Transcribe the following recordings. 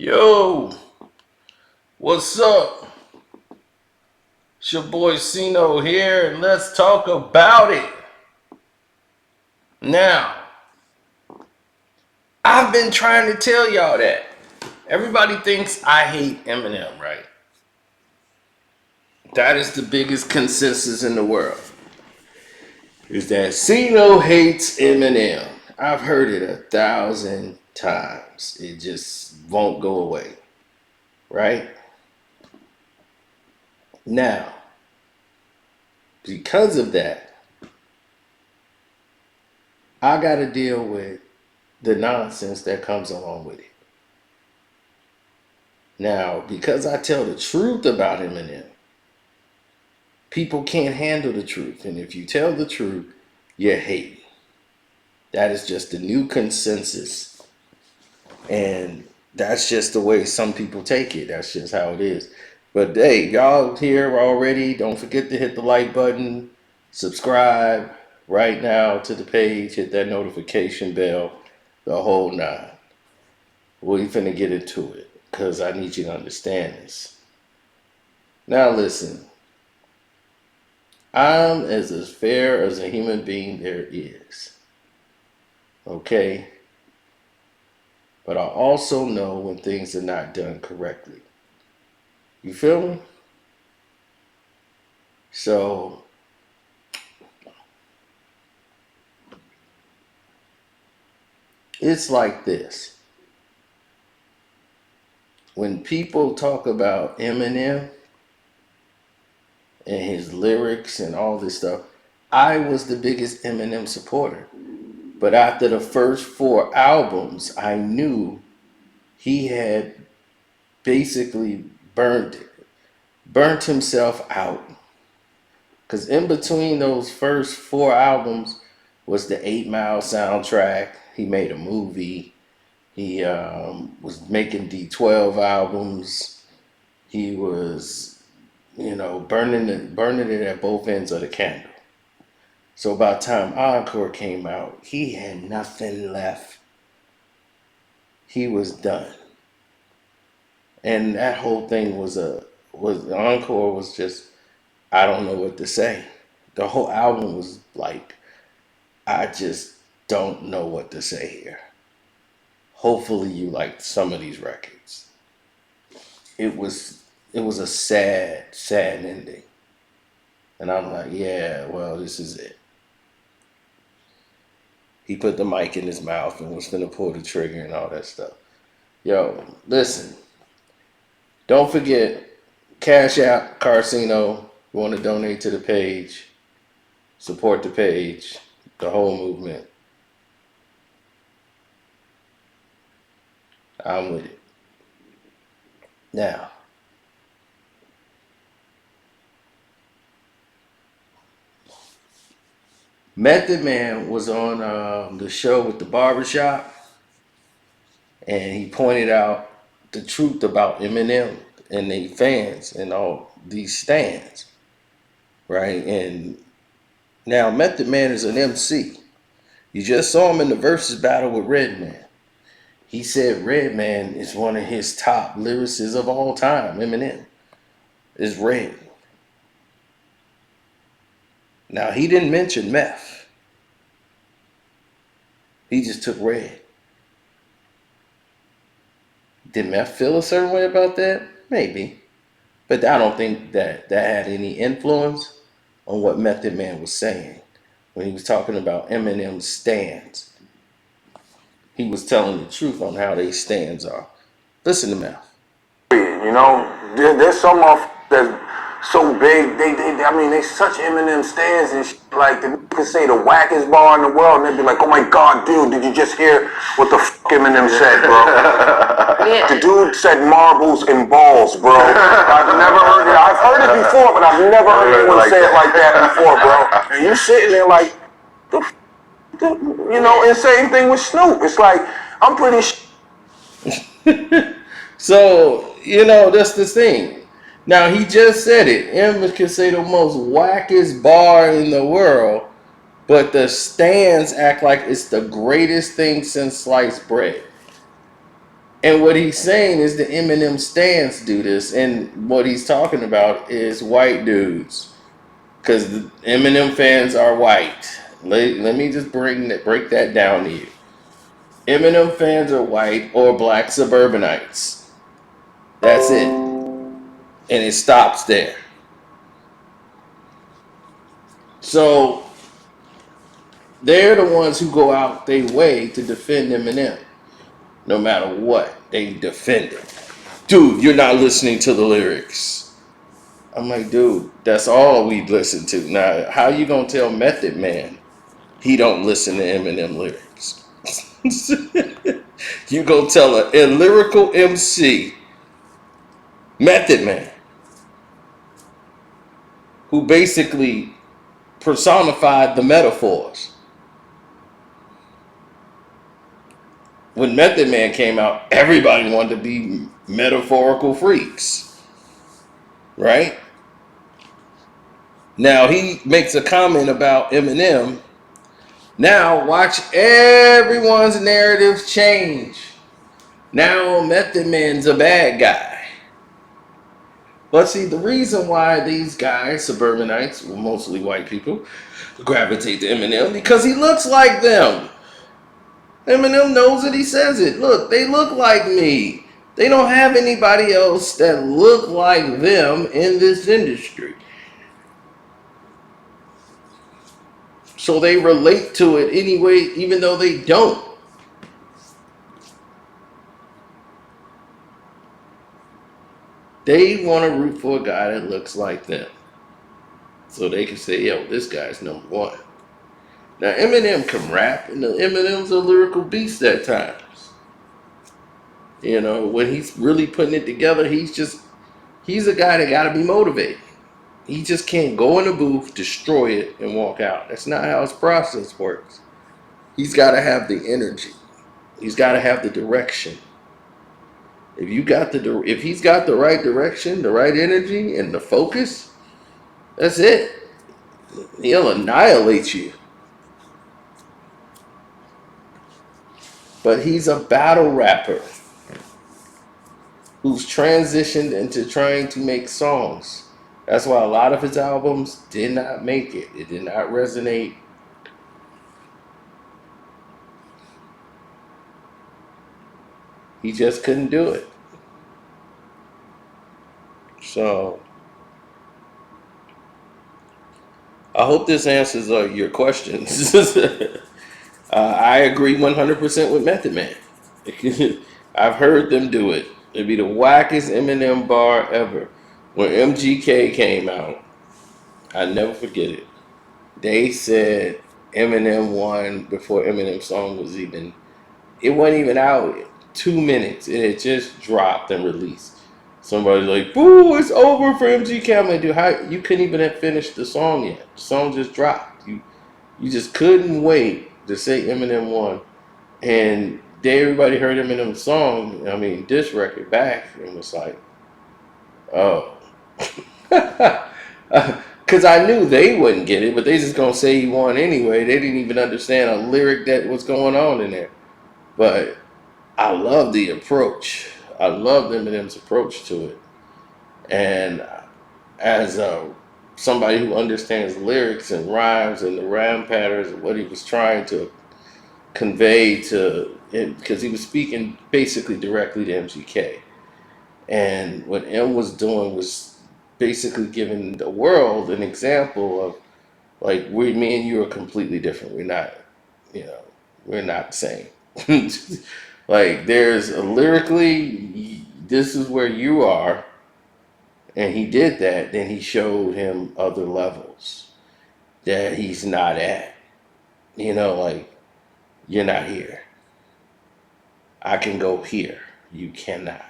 Yo, what's up? It's your boy Cino here, and let's talk about it. Now, I've been trying to tell y'all that. Everybody thinks I hate Eminem, right? That is the biggest consensus in the world. Is that Cino hates Eminem. I've heard it 1,000 times. It just won't go away, right? Now, because of that, I got to deal with the nonsense that comes along with it. Now, because I tell the truth about Eminem, people can't handle the truth. And if you tell the truth, you're hating. That is just the new consensus. And that's just the way some people take it. That's just how it is. But hey, y'all here already, don't forget to hit the like button, subscribe right now to the page, hit that notification bell, the whole nine. We finna get into it because I need you to understand this. Now listen, I'm as fair as a human being there is. Okay? But I also know when things are not done correctly. You feel me? So, it's like this. When people talk about Eminem and his lyrics and all this stuff, I was the biggest Eminem supporter. But after the first 4 albums, I knew he had basically burnt himself out. Because in between those first 4 albums was the 8 Mile soundtrack. He made a movie. He was making D12 albums. He was, burning it at both ends of the candle. So by the time Encore came out, he had nothing left. He was done. And that whole thing was Encore was just, I don't know what to say. The whole album was like, I just don't know what to say here. Hopefully you liked some of these records. It was a sad ending. And I'm like, yeah, well, this is it. He put the mic in his mouth and was gonna pull the trigger and all that stuff. Yo, listen. Don't forget, Cash App, Carcino. You want to donate to the page, support the page, the whole movement. I'm with it. Now, Method Man was on the show with the barbershop, and he pointed out the truth about Eminem and the fans and all these stands, right? And now Method Man is an MC. You just saw him in the versus battle with Redman. He said Redman is one of his top lyricists of all time. Eminem is Red. Now, he didn't mention meth. He just took Red. Did meth feel a certain way about that? Maybe. But I don't think that had any influence on what Method Man was saying when he was talking about Eminem's stands. He was telling the truth on how they stands are. Listen to meth. There's some off that's so big. I mean, they such Eminem stands and shit. Like, they can say the wackest bar in the world, and they'd be like, "Oh my God, dude, did you just hear what the fuck Eminem said, bro?" Yeah. The dude said marbles and balls, bro. I've never heard it. I've heard it before, but I've never heard anyone say it like that before, bro. And you sitting there like, and same thing with Snoop. It's like, I'm pretty sure. So, that's the thing. Now, he just said it. Eminem can say the most wackest bar in the world, but the stands act like it's the greatest thing since sliced bread. And what he's saying is the Eminem stance do this, and what he's talking about is white dudes, because the Eminem fans are white. Let me just break that down to you. Eminem fans are white or black suburbanites. That's it, and it stops there. So they're the ones who go out their way to defend Eminem, no matter what. They defend it. Dude, you're not listening to the lyrics. I'm like, dude, that's all we listen to. Now, how you gonna tell Method Man he don't listen to Eminem lyrics? You gonna tell a lyrical MC, Method Man, who basically personified the metaphors. When Method Man came out, everybody wanted to be metaphorical freaks, right? Now he makes a comment about Eminem. Now watch everyone's narrative change. Now Method Man's a bad guy. But see, the reason why these guys, suburbanites, well, mostly white people, gravitate to Eminem because he looks like them. Eminem knows it, he says it. Look, they look like me. They don't have anybody else that look like them in this industry. So they relate to it anyway, even though they don't. They want to root for a guy that looks like them. So they can say, yo, this guy's number one. Now, Eminem can rap, and Eminem's a lyrical beast at times. You know, when he's really putting it together, he's a guy that got to be motivated. He just can't go in the booth, destroy it, and walk out. That's not how his process works. He's got to have the energy. He's got to have the direction. If he's got the right direction, the right energy, and the focus, that's it. He'll annihilate you. But he's a battle rapper who's transitioned into trying to make songs. That's why a lot of his albums did not make it. It did not resonate. He just couldn't do it. So I hope this answers your questions. I agree 100% with Method Man. I've heard them do it. It'd be the wackest Eminem bar ever. When MGK came out, I never forget it. They said Eminem won before Eminem's song was even. It wasn't even out 2 minutes. It had just dropped and released. Somebody's like, "Boo! It's over for MGK." I'm like, dude, how you couldn't even have finished the song yet? The song just dropped. You just couldn't wait to say Eminem won, and everybody heard Eminem's song. I mean, this record back and was like, oh. Because I knew they wouldn't get it, but they just gonna say he won anyway. They didn't even understand a lyric that was going on in there. But I love the approach. I love Eminem's approach to it. And as somebody who understands lyrics and rhymes and the rhyme patterns and what he was trying to convey to, because he was speaking basically directly to MGK. And what M was doing was basically giving the world an example of like me and you are completely different. We're not, you know, we're not the same. Like there's lyrically, this is where you are, and he did that. Then he showed him other levels that he's not at. You know, like you're not here. I can go here. You cannot.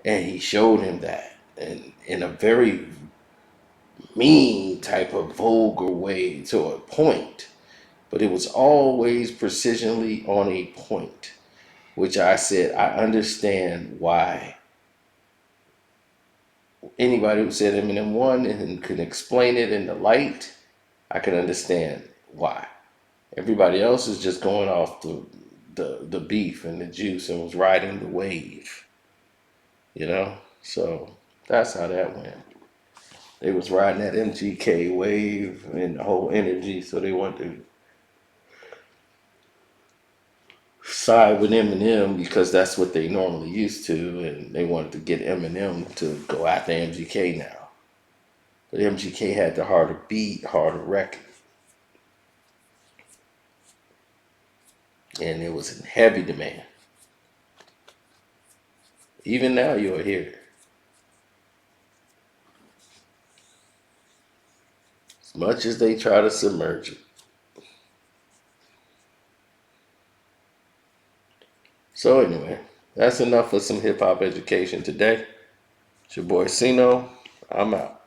And he showed him that, and in a very mean type of vulgar way to a point, but it was always precisionally on a point, which I said I understand why anybody who said Eminem won and can explain it in the light, I can understand why. Everybody else is just going off the the beef and the juice and was riding the wave, you know. So that's how that went. They was riding that MGK wave and the whole energy, so they wanted to side with Eminem because that's what they normally used to, and they wanted to get Eminem to go after MGK now. But MGK had the harder beat, harder record, and it was in heavy demand. Even now, you'll hear it. As much as they try to submerge it. So anyway, that's enough for some hip hop education today. It's your boy Sino. I'm out.